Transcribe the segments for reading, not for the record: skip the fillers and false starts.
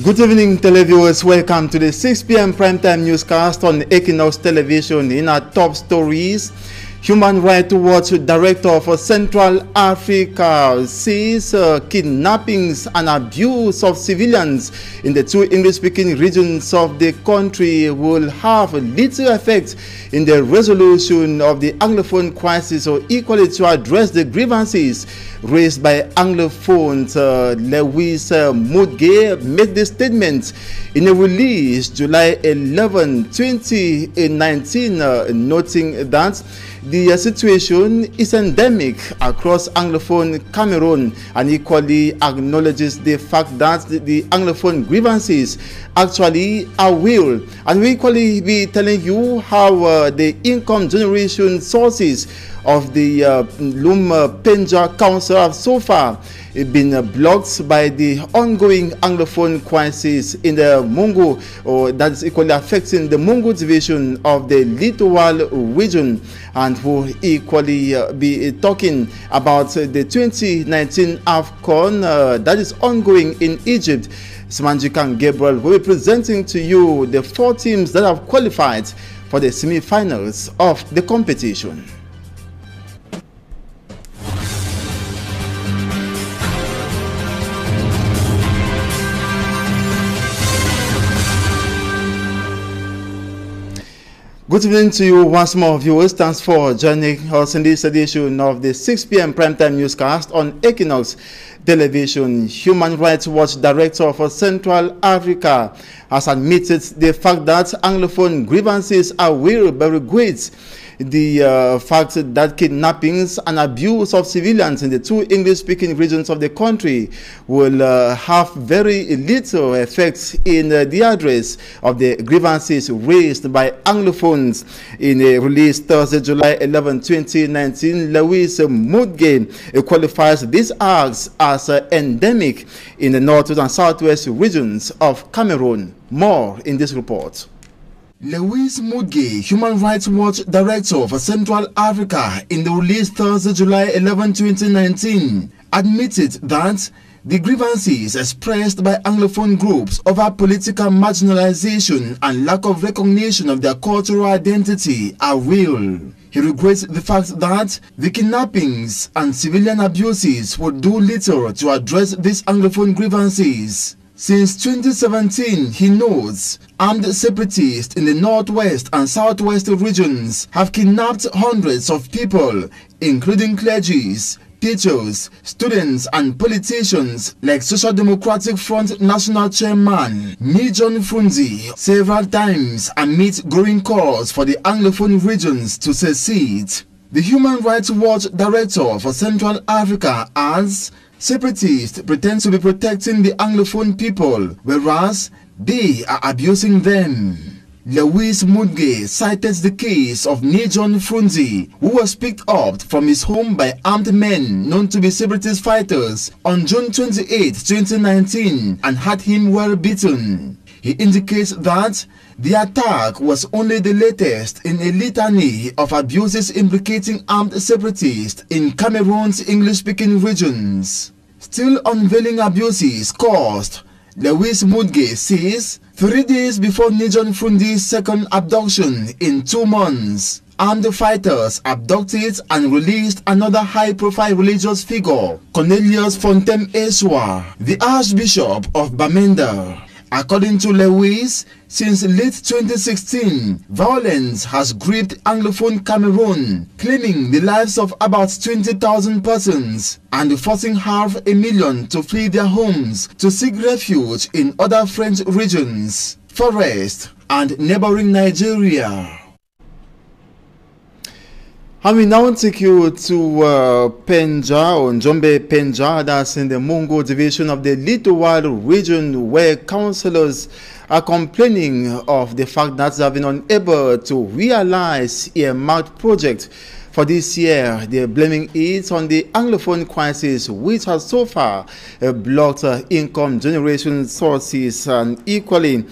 Good evening, televiewers. Welcome to the 6 p.m. primetime newscast on Equinox Television. In our top stories, Human Rights Watch Director for Central Africa says kidnappings and abuse of civilians in the two English-speaking regions of the country will have little effect in the resolution of the Anglophone crisis, or equally to address the grievances raised by Anglophones. Lewis Mudge made this statement in a release July 11, 2019, noting that the situation is endemic across Anglophone Cameroon, and equally acknowledges the fact that the Anglophone grievances actually are real. And we equally be telling you how the income generation sources of the Penja Council have so far been blocked by the ongoing Anglophone crisis in the Mungu, or that is equally affecting the Mungu division of the Littoral region. And we'll equally be talking about the 2019 AFCON that is ongoing in Egypt. Simanjikan Gabriel will be presenting to you the 4 teams that have qualified for the semi-finals of the competition. Good evening to you once more, viewers. Thanks for joining us in this edition of the 6 p.m. primetime newscast on Equinox Television. Human Rights Watch Director for Central Africa has admitted the fact that Anglophone grievances are real, but regrets the fact that kidnappings and abuse of civilians in the two English-speaking regions of the country will have very little effect in the address of the grievances raised by Anglophones. In a release Thursday, July 11, 2019, Lewis Mudge qualifies these acts as endemic in the northwest and southwest regions of Cameroon. More in this report. Lewis Mudge, Human Rights Watch Director for Central Africa, in the release Thursday, July 11, 2019, admitted that the grievances expressed by Anglophone groups over political marginalization and lack of recognition of their cultural identity are real. He regrets the fact that the kidnappings and civilian abuses would do little to address these Anglophone grievances. Since 2017, he notes, armed separatists in the northwest and southwest regions have kidnapped hundreds of people, including clergies, teachers, students, and politicians like Social Democratic Front National Chairman Nijon Funzi several times, amid growing calls for the Anglophone regions to secede. The Human Rights Watch Director for Central Africa adds, separatists pretend to be protecting the Anglophone people, whereas they are abusing them. Lewis Mudge cited the case of Nijon Funzi, who was picked up from his home by armed men known to be separatist fighters on June 28, 2019, and had him well beaten. He indicates that the attack was only the latest in a litany of abuses implicating armed separatists in Cameroon's English-speaking regions. Still unveiling abuses caused, Lewis Mudge says, 3 days before Nijon Fundi's second abduction in 2 months, armed fighters abducted and released another high-profile religious figure, Cornelius Fontem Eswa, the Archbishop of Bamenda. According to Lewis, since late 2016, violence has gripped Anglophone Cameroon, claiming the lives of about 20,000 persons and forcing 500,000 to flee their homes to seek refuge in other French regions, Forest, and neighboring Nigeria. I will now take you to Penja, or Njombe Penja, that's in the Mungu division of the Littoral region, where councillors are complaining of the fact that they have been unable to realize earmarked projects For this year, they're blaming it on the Anglophone crisis, which has so far blocked income generation sources, and equally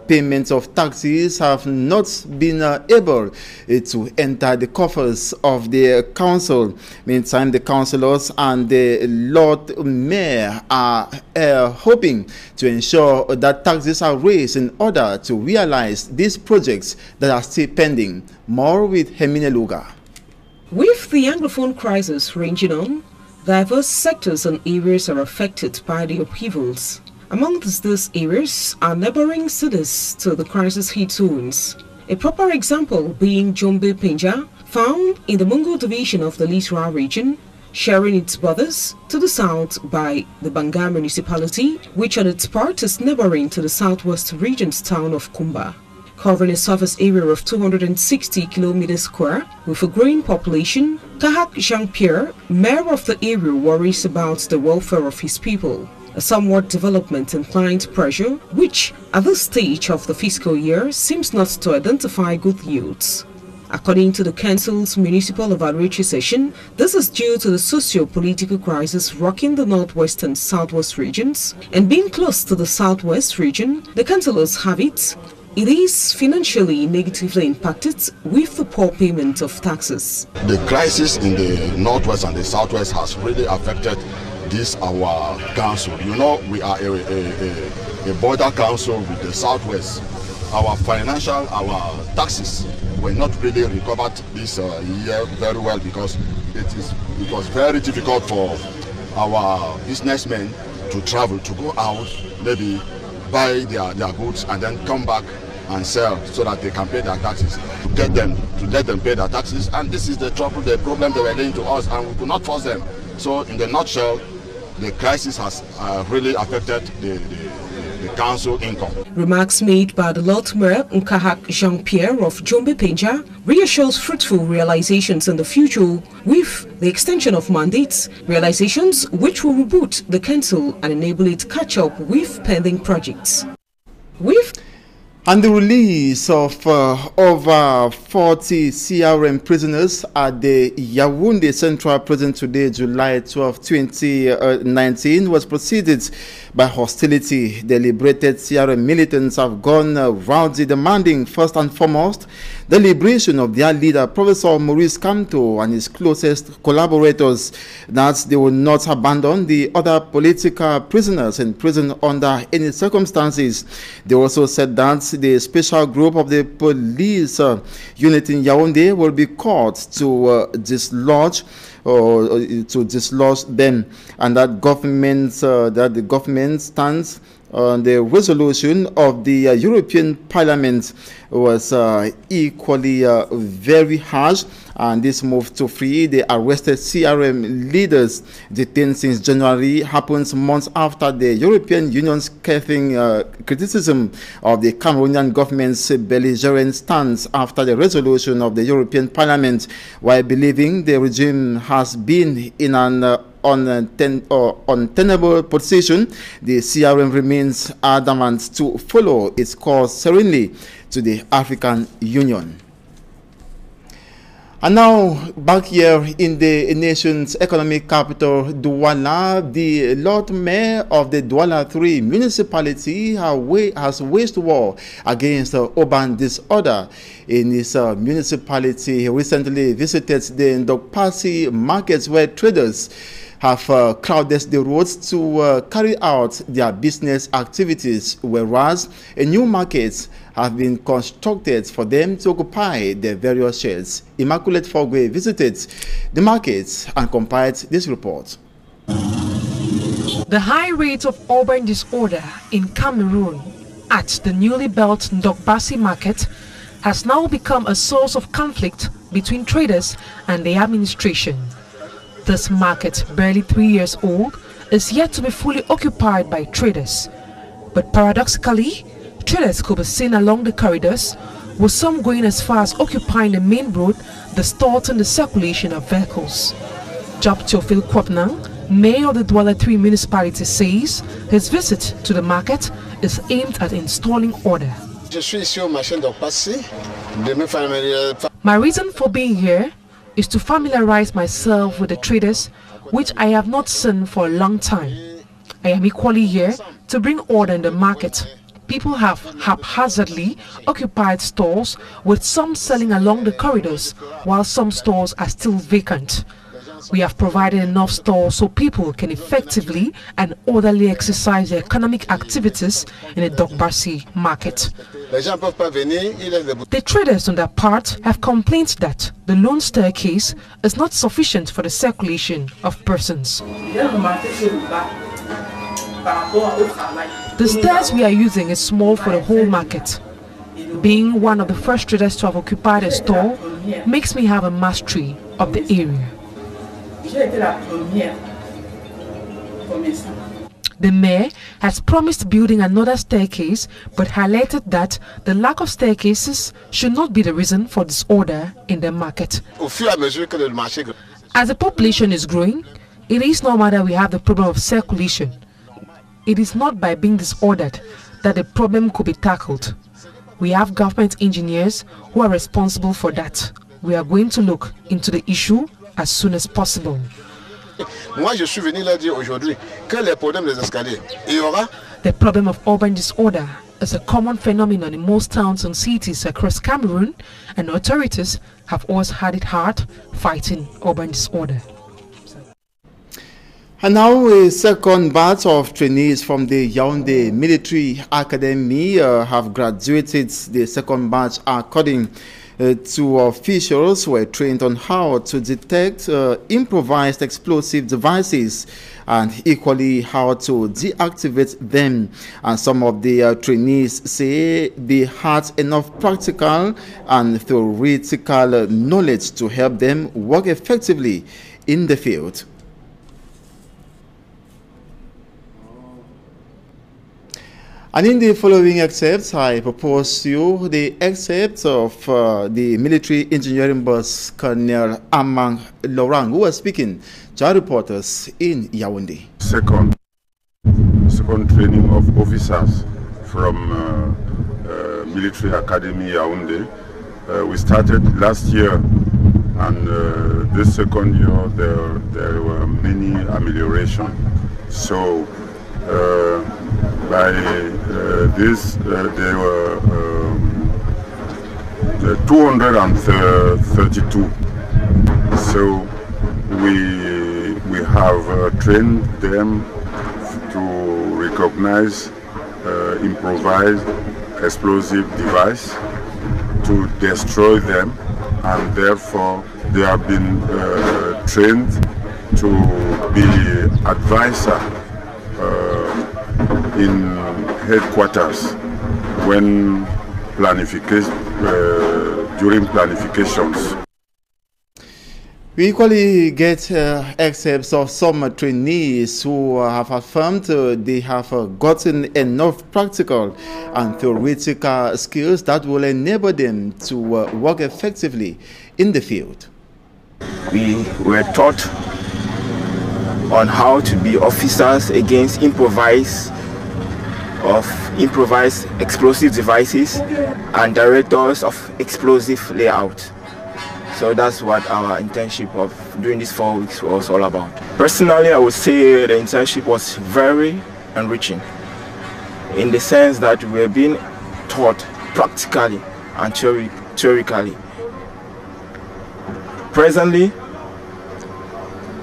payments of taxes have not been able to enter the coffers of the council. Meantime, the councillors and the Lord Mayor are hoping to ensure that taxes are raised in order to realize these projects that are still pending. More with Hemine Luga. With the Anglophone crisis ranging on, diverse sectors and areas are affected by the upheavals. Among these areas are neighboring cities to the crisis hit zones. A proper example being Jombe Penja, found in the Mungo division of the Lisra region, sharing its borders to the south by the Banga municipality, which on its part is neighboring to the southwest region's town of Kumba. Covering a surface area of 260 kilometers square with a growing population, Kahak Jean-Pierre, mayor of the area, worries about the welfare of his people. A somewhat development in client pressure, which at this stage of the fiscal year seems not to identify good yields. According to the Council's Municipal Evaluatory Session, this is due to the socio-political crisis rocking the northwest and southwest regions, and being close to the southwest region, the councillors have it is financially negatively impacted with the poor payment of taxes. The crisis in the northwest and the southwest has really affected this our council. You know, we are a border council with the southwest. Our taxes were not really recovered this year very well because it was very difficult for our businessmen to travel, to go out, maybe buy their goods and then come back and sell so that they can pay their taxes, to let them pay their taxes. And this is the problem they were laying to us, and we could not force them. So in the nutshell, the crisis has really affected the council income. Remarks made by the Lord Mayor Nkahak Jean-Pierre of Jombe Penja reassures fruitful realizations in the future with the extension of mandates, realizations which will reboot the council and enable it to catch up with pending projects. And the release of over 40 CRM prisoners at the Yaoundé Central Prison today, July 12, 2019, was preceded by hostility. The liberated CRM militants have gone rowdy, demanding first and foremost the liberation of their leader, Professor Maurice Kamto, and his closest collaborators, that they will not abandon the other political prisoners in prison under any circumstances. They also said that the special group of the police unit in Yaoundé will be called to dislodge them, and that the government stands on the resolution of the European Parliament was equally very harsh, and this move to free the arrested CRM leaders detained since January happens months after the European Union's scathing criticism of the Cameroonian government's belligerent stance after the resolution of the European Parliament, while believing the regime has been in an untenable position. The CRM remains adamant to follow its course serenely to the African Union. And now, back here in the nation's economic capital, Douala, the Lord Mayor of the Douala 3 municipality has waged war against urban disorder in his municipality. He recently visited the Ndokpasi markets where traders have crowded the roads to carry out their business activities, whereas a new market have been constructed for them to occupy their various sheds. Immaculate Fogwe visited the markets and compiled this report. The high rate of urban disorder in Cameroon at the newly built Ndokbasi market has now become a source of conflict between traders and the administration. This market, barely 3 years old, is yet to be fully occupied by traders. But paradoxically, traders could be seen along the corridors, with some going as far as occupying the main road, distorting the circulation of vehicles. Job Teofil Kwapnang, mayor of the Douala 3 municipality, says his visit to the market is aimed at installing order. My My reason for being here is to familiarize myself with the traders, which I have not seen for a long time. I am equally here to bring order in the market. People have haphazardly occupied stores, with some selling along the corridors, while some stores are still vacant. We have provided enough stores so people can effectively and orderly exercise their economic activities in the Dogbasi market. The traders on their part have complained that the lone staircase is not sufficient for the circulation of persons. The stairs we are using is small for the whole market. Being one of the first traders to have occupied a store makes me have a mastery of the area. The mayor has promised building another staircase, but highlighted that the lack of staircases should not be the reason for disorder in the market. As the population is growing, it is normal that we have the problem of circulation. It is not by being disordered that the problem could be tackled. We have government engineers who are responsible for that. We are going to look into the issue as soon as possible. The problem of urban disorder is a common phenomenon in most towns and cities across Cameroon, and authorities have always had it hard fighting urban disorder. And now a second batch of trainees from the Yaoundé Military Academy have graduated. The second batch, according to officials, were trained on how to detect improvised explosive devices and equally how to deactivate them. And some of the trainees say they had enough practical and theoretical knowledge to help them work effectively in the field. And in the following excerpts, I propose to you the excerpt of the military engineering boss, Colonel Amang Laurent, who was speaking to our reporters in Yaoundé. Second training of officers from Military Academy Yaoundé. We started last year, and this second year there were many amelioration. So by this, there were 232. So we have trained them to recognize improvised explosive device, to destroy them, and therefore they have been trained to be advisor in headquarters when during planifications. We equally get excerpts of some trainees who have affirmed they have gotten enough practical and theoretical skills that will enable them to work effectively in the field. We were taught on how to be officers against improvised explosive devices and directors of explosive layout. So that's what our internship of during these 4 weeks was all about. Personally, I would say the internship was very enriching in the sense that we were being taught practically and theoretically. Presently,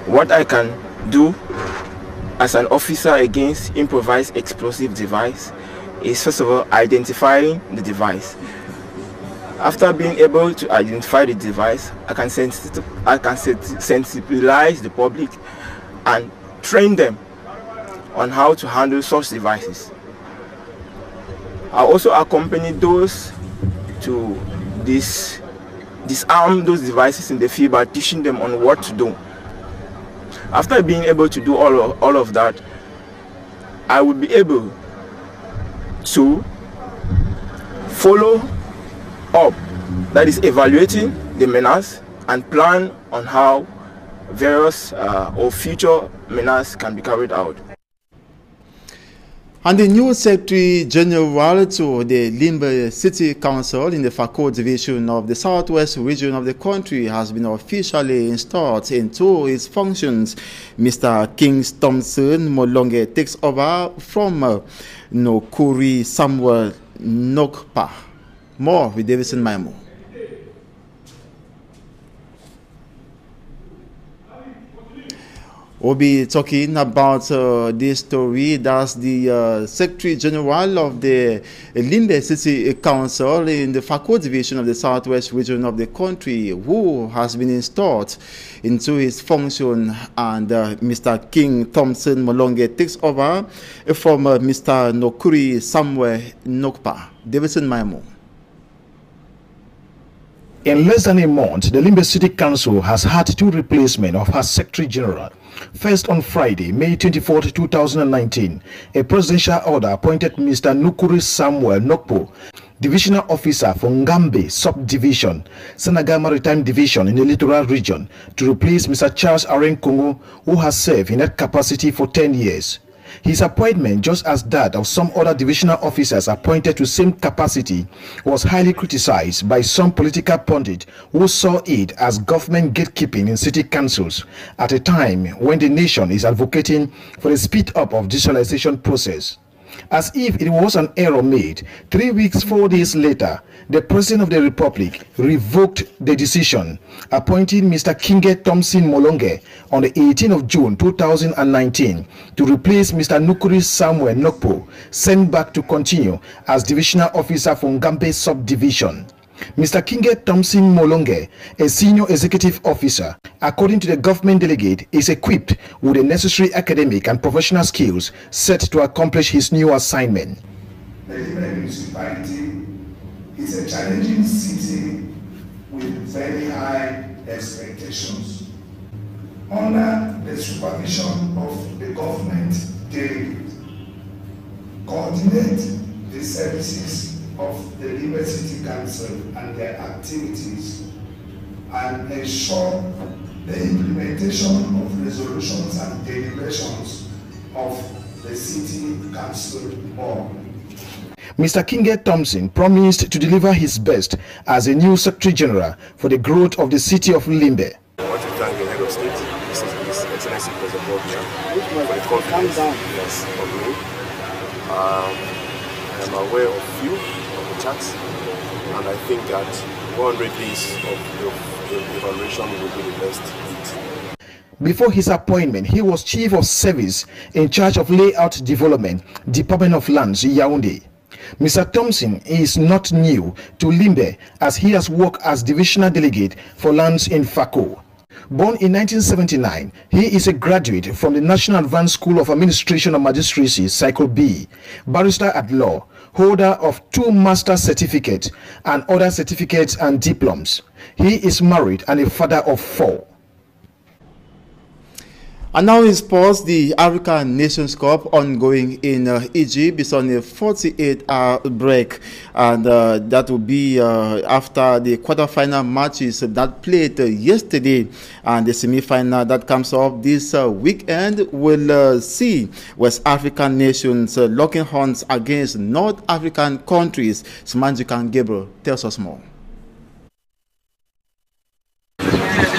what I can do as an officer against improvised explosive device is, first of all, identifying the device. After being able to identify the device, I can sensibilize the public and train them on how to handle such devices. I also accompany those to disarm those devices in the field by teaching them on what to do. After being able to do all of that, I will be able to follow up, that is evaluating the menace and plan on how various or future menace can be carried out. And the new Secretary General to the Limbe City Council in the Fako division of the southwest region of the country has been officially installed into his functions. Mr. King Thompson Molonge takes over from Nokuri Samuel Nokpa. More with Davidson Maimo. We'll be talking about this story. That's the Secretary General of the Limbe City Council in the Fako division of the southwest region of the country, who has been installed into his function, and Mr. King Thompson Molonge takes over from Mr. Nokuri Samuel Nokpa. Davidson Maimo. In less than a month, the Limbe City Council has had two replacements of her Secretary General. First, on Friday, May 24, 2019, a presidential order appointed Mr. Nukuri Samuel Nokpo, Divisional Officer for Ngambe Subdivision, Senegal Maritime Division in the Littoral Region, to replace Mr. Charles Aren Kongo, who has served in that capacity for 10 years. His appointment, just as that of some other divisional officers appointed to same capacity, was highly criticized by some political pundits who saw it as government gatekeeping in city councils at a time when the nation is advocating for the speed up of digitalization process. As if it was an error made, 3 weeks, 4 days later, the President of the Republic revoked the decision, appointing Mr. Kinge Thompson Molonge on the 18th of June 2019 to replace Mr. Nukuri Samuel Nokpo, sent back to continue as Divisional Officer for Ngambe Subdivision. Mr. Kinge Thompson Molonge, a senior executive officer, according to the government delegate, is equipped with the necessary academic and professional skills set to accomplish his new assignment. The Limbe municipality is a challenging city with very high expectations. Under the supervision of the government delegate, coordinate the services of the Limbe City Council and their activities, and ensure the implementation of resolutions and deliberations of the City Council Board. Mr. Kinge Thompson promised to deliver his best as a new Secretary General for the growth of the city of Limbe. I want to thank the head of state, His Excellency President Bob, for the confidence he has on me. I am aware of few of the chats, and I think that 100 days of the evaluation will be the best hit. Before his appointment, he was Chief of Service in charge of Layout Development, Department of Lands, Yaoundé. Mr. Thompson is not new to Limbe, as he has worked as Divisional Delegate for Lands in Fako. Born in 1979, he is a graduate from the National Advanced School of Administration and Magistracy, Cycle B, barrister at law, holder of 2 master's certificates and other certificates and diplomas. He is married and a father of 4. And now in sports, the African Nations Cup ongoing in Egypt is on a 48-hour break, and that will be after the quarterfinal matches that played yesterday, and the semi-final that comes up this weekend will see West African nations locking horns against North African countries. Simanjikan Gabriel tells us more.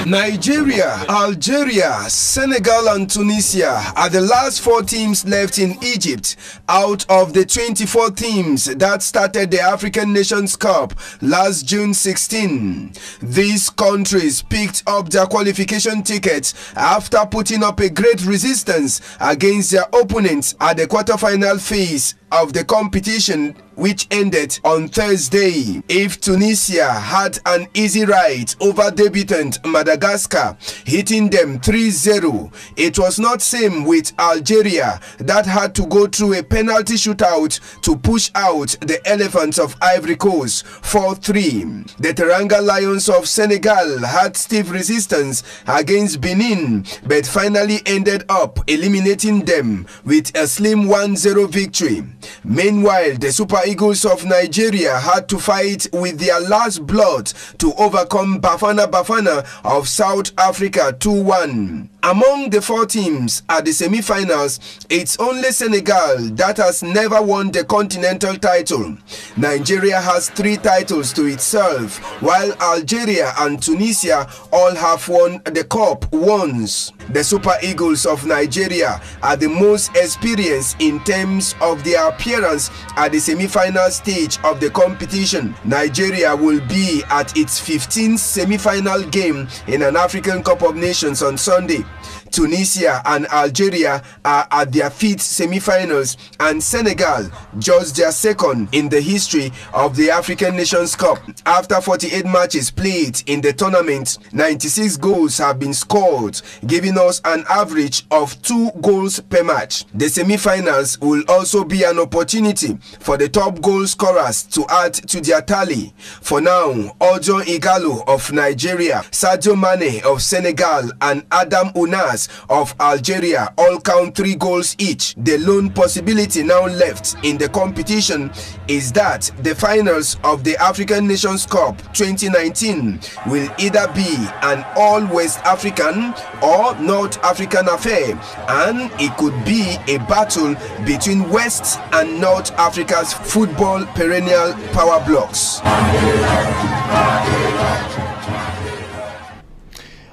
Nigeria, Algeria, Senegal and Tunisia are the last 4 teams left in Egypt out of the 24 teams that started the African Nations Cup last June 16. These countries picked up their qualification tickets after putting up a great resistance against their opponents at the quarterfinal phase of the competition, which ended on Thursday. If Tunisia had an easy ride over debutant Madagascar, hitting them 3-0, it was not same with Algeria, that had to go through a penalty shootout to push out the Elephants of Ivory Coast 4-3. The Teranga Lions of Senegal had stiff resistance against Benin, but finally ended up eliminating them with a slim 1-0 victory. Meanwhile, the Super Eagles of Nigeria had to fight with their last blood to overcome Bafana of South Africa 2-1. Among the 4 teams at the semi-finals, it's only Senegal that has never won the continental title. Nigeria has 3 titles to itself, while Algeria and Tunisia all have won the cup once. The Super Eagles of Nigeria are the most experienced in terms of their appearance at the semi-final stage of the competition. Nigeria will be at its 15th semi-final game in an African Cup of Nations on Sunday. Tunisia and Algeria are at their 5th semi-finals, and Senegal just their 2nd in the history of the African Nations Cup. After 48 matches played in the tournament, 96 goals have been scored, giving us an average of 2 goals per match. The semi-finals will also be an opportunity for the top goal scorers to add to their tally. For now, Ojo Igalo of Nigeria, Sadio Mane of Senegal, and Adam Ounas of Algeria all count 3 goals each. The lone possibility now left in the competition is that the finals of the African Nations Cup 2019 will either be an all West African or North African affair, and it could be a battle between West and North Africa's football perennial power blocks.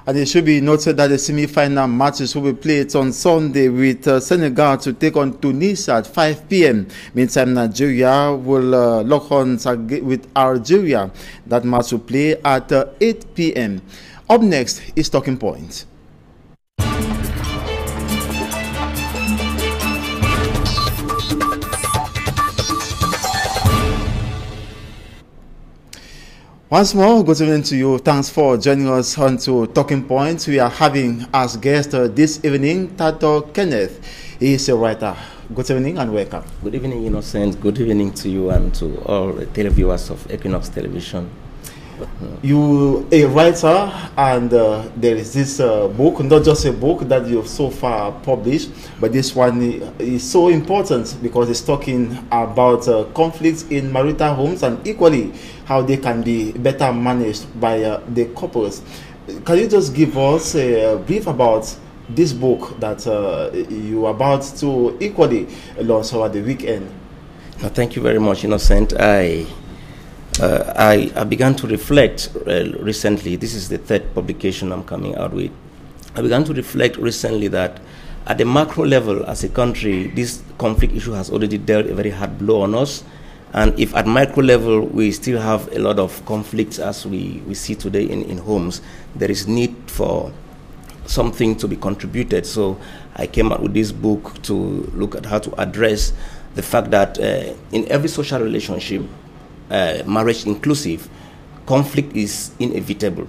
And it should be noted that the semi-final matches will be played on Sunday, with Senegal to take on Tunisia at 5 p.m. Meantime, Nigeria will lock horns with Algeria. That match will play at 8 p.m. Up next is Talking Point. Once more, good evening to you. Thanks for joining us on to Talking Points. We are having as guest this evening Tato Kenneth. He is a writer. Good evening and welcome. Good evening, Innocent. Good evening to you and to all the televiewers of Equinox Television. You a writer, and there is this book, not just a book that you've so far published, but this one is so important because it's talking about conflicts in marital homes and equally how they can be better managed by the couples. Can you just give us a brief about this book that you are about to equally launch over the weekend? Thank you very much, Innocent. I began to reflect recently. This is the 3rd publication I'm coming out with. I began to reflect recently that at the macro level as a country, this conflict issue has already dealt a very hard blow on us. And if at micro level we still have a lot of conflicts as we see today in homes, there is need for something to be contributed. So I came out with this book to look at how to address the fact that in every social relationship, marriage inclusive, conflict is inevitable.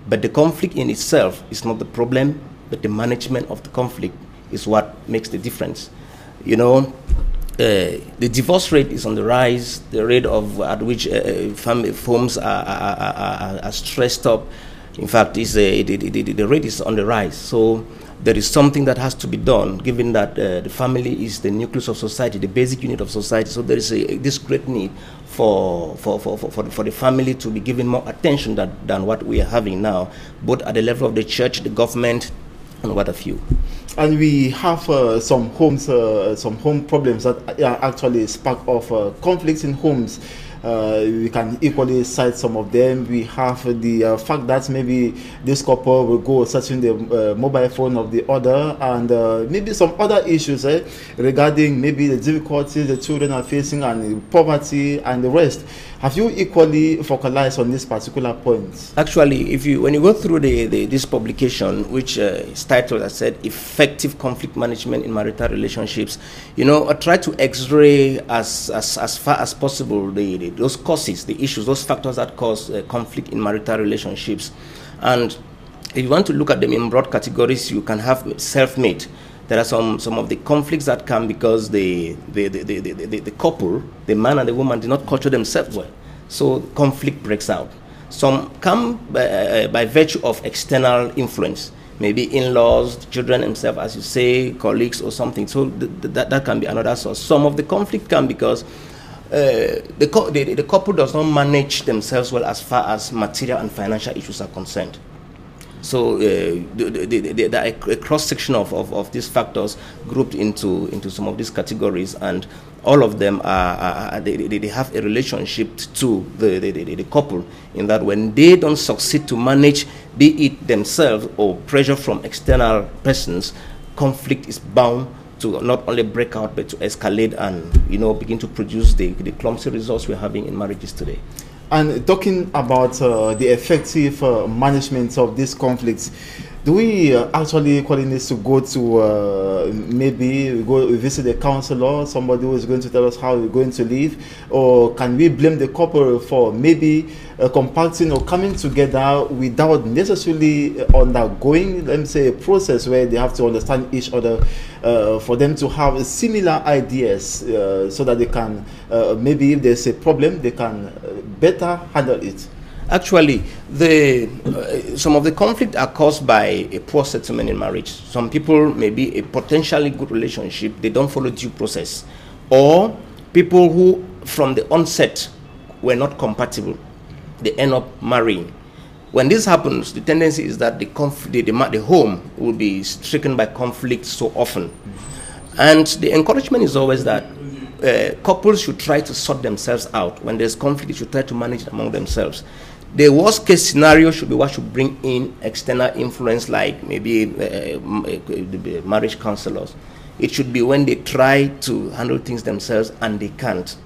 But the conflict in itself is not the problem, but the management of the conflict is what makes the difference. You know, the divorce rate is on the rise. The rate at which family homes are stressed up, in fact, the rate is on the rise. So there is something that has to be done, given that the family is the nucleus of society, the basic unit of society. So there is this great need for the family to be given more attention than what we are having now, both at the level of the church, the government, and what have you. And we have some home problems that are actually spark of conflicts in homes. We can equally cite some of them. We have the fact that maybe this couple will go searching the mobile phone of the other, and maybe some other issues regarding maybe the difficulties the children are facing and poverty and the rest. Have you equally focalized on this particular point? Actually, when you go through this publication, which is titled, I said, Effective Conflict Management in Marital Relationships, you know, I try to X-ray as far as possible those causes, the issues, those factors that cause conflict in marital relationships. And if you want to look at them in broad categories, you can have self-made. There are some of the conflicts that come because the couple, the man and the woman, did not culture themselves well. So conflict breaks out. Some come by virtue of external influence. maybe in-laws, children themselves, as you say, colleagues or something. So that can be another source. Some of the conflict come because the couple does not manage themselves well as far as material and financial issues are concerned. So there are a cross-section of these factors grouped into some of these categories, and all of them they have a relationship to the couple, in that when they don't succeed to manage, be it themselves or pressure from external persons, conflict is bound to not only break out but to escalate and begin to produce the clumsy results we're having in marriages today. And talking about the effective management of these conflicts, do we actually need to go to maybe go visit a counselor, somebody who is going to tell us how we're going to live, or can we blame the couple for maybe compacting or coming together without necessarily undergoing, let me say, a process where they have to understand each other for them to have similar ideas so that they can maybe if there's a problem they can better handle it? Actually, some of the conflict are caused by a poor settlement in marriage. Some people may be a potentially good relationship, they don't follow due process, or people who from the onset were not compatible, they end up marrying. When this happens, the tendency is that the home will be stricken by conflict so often. And the encouragement is always that couples should try to sort themselves out. When there's conflict, they should try to manage it among themselves. The worst case scenario should be what should bring in external influence, like maybe marriage counselors. It should be when they try to handle things themselves and they can't,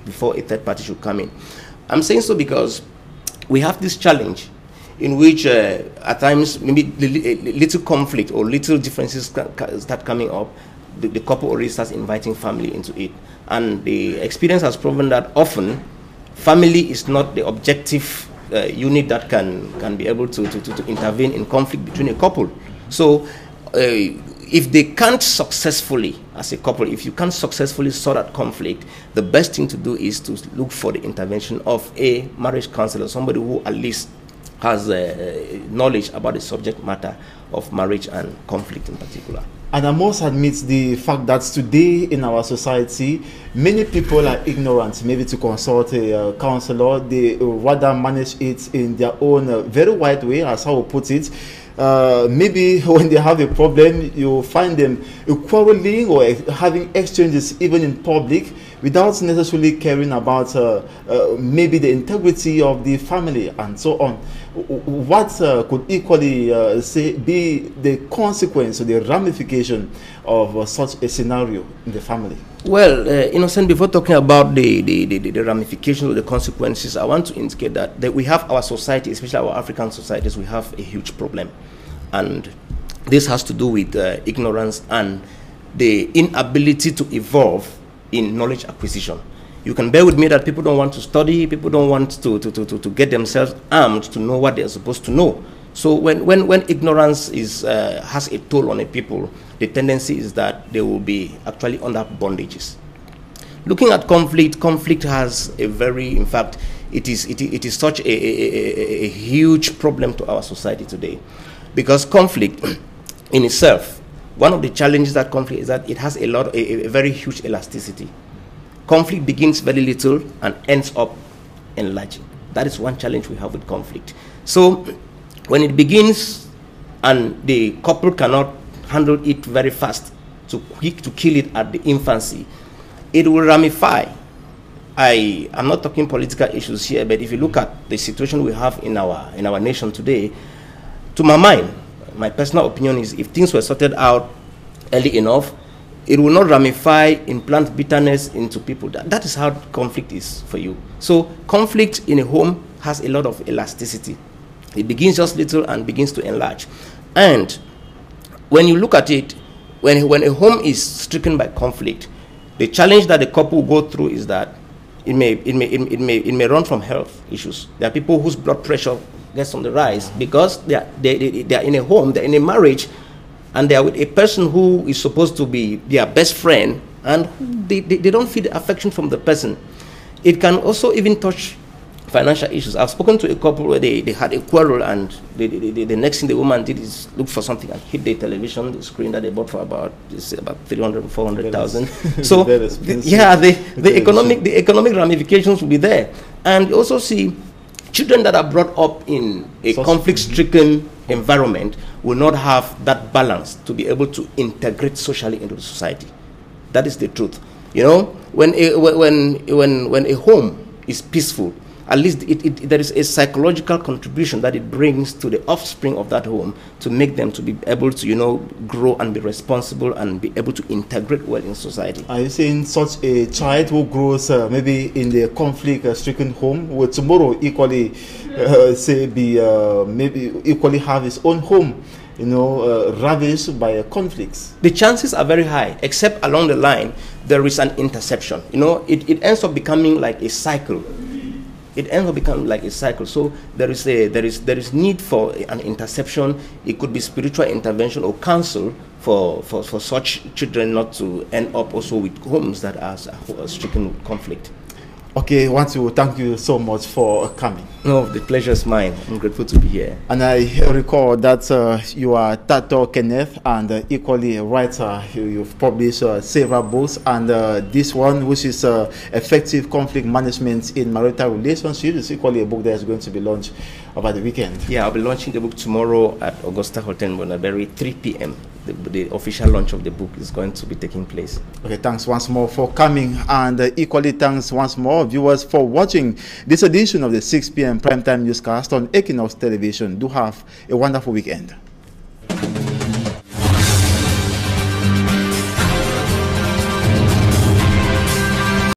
before a third party should come in. I'm saying so because we have this challenge in which at times maybe little conflict or little differences start coming up. The couple already starts inviting family into it. And the experience has proven that often family is not the objective unit that can be able to intervene in conflict between a couple. So if they can't successfully, as a couple, if you can't successfully sort out conflict, the best thing to do is to look for the intervention of a marriage counselor, somebody who at least has knowledge about the subject matter of marriage and conflict in particular. And I must admit the fact that today in our society, many people are ignorant maybe to consult a counselor. They rather manage it in their own very wide way, as I will put it. Maybe when they have a problem, you find them quarreling or having exchanges even in public without necessarily caring about maybe the integrity of the family and so on. What could equally be the consequence or the ramification of such a scenario in the family? Well, Innocent, before talking about the ramifications or the consequences, I want to indicate that we have our society, especially our African societies, we have a huge problem. And this has to do with ignorance and the inability to evolve in knowledge acquisition. You can bear with me that people don't want to study, people don't want to get themselves armed to know what they're supposed to know. So when ignorance has a toll on a people, the tendency is that they will be actually under bondages. Looking at conflict has a very, in fact, it is such a huge problem to our society today. Because conflict in itself, one of the challenges that conflict is that it has a very huge elasticity. Conflict begins very little and ends up enlarging. That is one challenge we have with conflict. So when it begins and the couple cannot handle it very fast to kill it at the infancy, it will ramify. I'm not talking political issues here, but if you look at the situation we have in our nation today, to my mind, my personal opinion is if things were sorted out early enough, it will not ramify, implant bitterness into people. That is how conflict is for you. So conflict in a home has a lot of elasticity. It begins just little and begins to enlarge. And when you look at it, when a home is stricken by conflict, the challenge that the couple go through is that it may run from health issues. There are people whose blood pressure gets on the rise because they are in a home, they're in a marriage, and they are with a person who is supposed to be their best friend, and they don't feel the affection from the person. It can also even touch financial issues. I've spoken to a couple where they had a quarrel, and the next thing the woman did is look for something and hit the television, the screen that they bought for about 300,000, 400,000. So the economic ramifications will be there. And you also see children that are brought up in a conflict-stricken environment will not have that balance to be able to integrate socially into the society. That is the truth. You know, when a home is peaceful, at least there is a psychological contribution that it brings to the offspring of that home to make them to be able to, you know, grow and be responsible and be able to integrate well in society. Are you saying such a child who grows maybe in the conflict-stricken home will tomorrow equally, maybe equally have his own home, you know, ravished by conflicts? The chances are very high, except along the line there is an interception. You know, it ends up becoming like a cycle. It ends up becoming like a cycle. So there is need for an interception. It could be spiritual intervention or counsel for such children not to end up also with homes that are stricken with conflict. Okay, I want to thank you so much for coming. No, the pleasure is mine. I'm grateful to be here. And I recall that you are Tato Kenneth, and equally a writer. You've published several books, and this one, which is Effective Conflict Management in Marital Relationships, is equally a book that is going to be launched over the weekend. Yeah, I'll be launching the book tomorrow at Augusta Hotel in Bonaberry, 3 p.m. The official launch of the book is going to be taking place. Okay, thanks once more for coming, and equally thanks once more, viewers, for watching this edition of the 6 p.m. Primetime Newscast on Equinox Television. Do have a wonderful weekend.